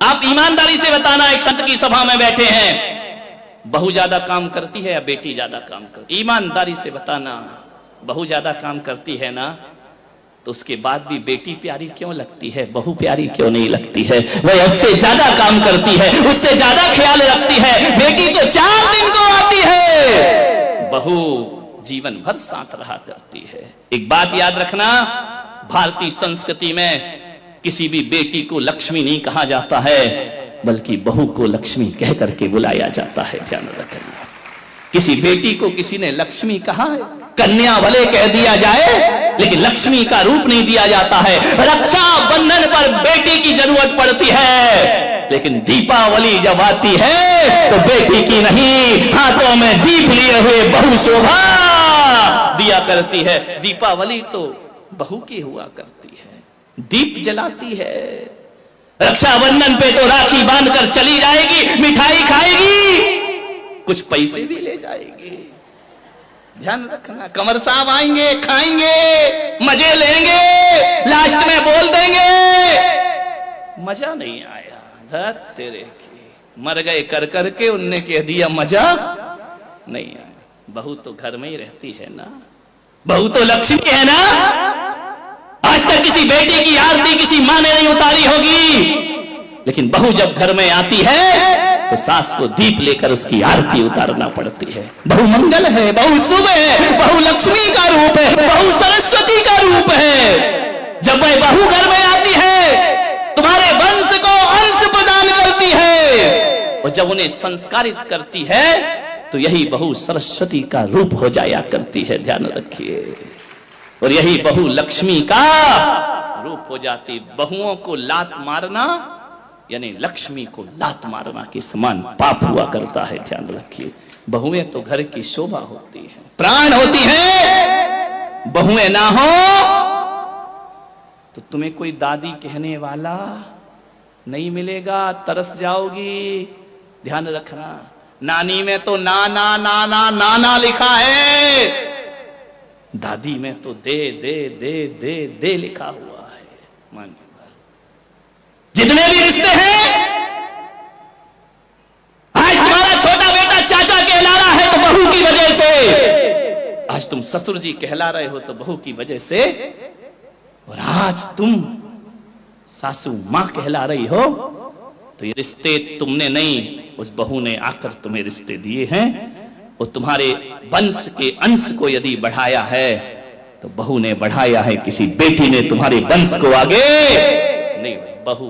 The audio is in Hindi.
आप ईमानदारी से बताना, एक संत की सभा में बैठे हैं, बहू ज्यादा काम करती है या बेटी ज्यादा काम करती है? ईमानदारी से बताना। बहू ज्यादा काम करती है ना, तो उसके बाद भी बेटी प्यारी क्यों लगती है, बहू प्यारी क्यों नहीं लगती है? वह उससे ज्यादा काम करती है, उससे ज्यादा ख्याल रखती है। बेटी तो 4 दिन को आती है, बहू जीवन भर साथ रहा करती है। एक बात याद रखना, भारतीय संस्कृति में किसी भी बेटी को लक्ष्मी नहीं कहा जाता है, बल्कि बहू को लक्ष्मी कह करके बुलाया जाता है। ध्यान रखना, किसी बेटी को किसी ने लक्ष्मी कहा है, कन्या भले कह दिया जाए, लेकिन लक्ष्मी का रूप नहीं दिया जाता है। रक्षा बंधन पर बेटी की जरूरत पड़ती है, लेकिन दीपावली जब आती है तो बेटी की नहीं, हाथों में दीप लिए हुए बहू शोभा दिया करती है। दीपावली तो बहू की हुआ करती है, दीप जलाती है। रक्षाबंधन पे तो राखी बांधकर चली जाएगी, मिठाई खाएगी, कुछ पैसे भी ले जाएगी। ध्यान रखना, कमर साहब आएंगे, खाएंगे, मजे लेंगे, लास्ट में बोल देंगे मजा नहीं आया, धत तेरे की, मर गए कर करके, उनने कह दिया मजा नहीं आया। बहू तो घर में ही रहती है ना, बहू तो लक्ष्मी है ना। आज तक किसी बेटी की आरती किसी माँ ने नहीं उतारी होगी, लेकिन बहू जब घर में आती है तो सास को दीप लेकर उसकी आरती उतारना पड़ती है। बहू मंगल है, बहू शुभ है, बहू लक्ष्मी का रूप है, बहू सरस्वती का रूप है। जब वह बहू घर में आती है, तुम्हारे वंश को अंश प्रदान करती है, और जब उन्हें संस्कारित करती है तो यही बहू सरस्वती का रूप हो जाया करती है। ध्यान रखिए, और यही बहू लक्ष्मी का रूप हो जाती। बहुओं को लात मारना यानी लक्ष्मी को लात मारना के समान पाप हुआ करता है। ध्यान रखिए, बहुएं तो घर की शोभा होती है, प्राण होती है। बहुएं ना हो तो तुम्हें कोई दादी कहने वाला नहीं मिलेगा, तरस जाओगी। ध्यान रखना, नानी में तो ना ना ना ना ना ना लिखा है, दादी में तो दे दे दे दे दे लिखा हुआ है। मान, जितने भी रिश्ते हैं, आज तुम्हारा छोटा बेटा चाचा कहला रहा है तो बहू की वजह से, आज तुम ससुर जी कहला रहे हो तो बहू की वजह से, और आज तुम सासू मां कहला रही हो तो ये रिश्ते तुमने नहीं, उस बहू ने आकर तुम्हें रिश्ते दिए हैं। और तुम्हारे वंश के अंश को यदि बढ़ाया है तो बहू ने बढ़ाया है, किसी बेटी ने तुम्हारे वंश को आगे नहीं। बहू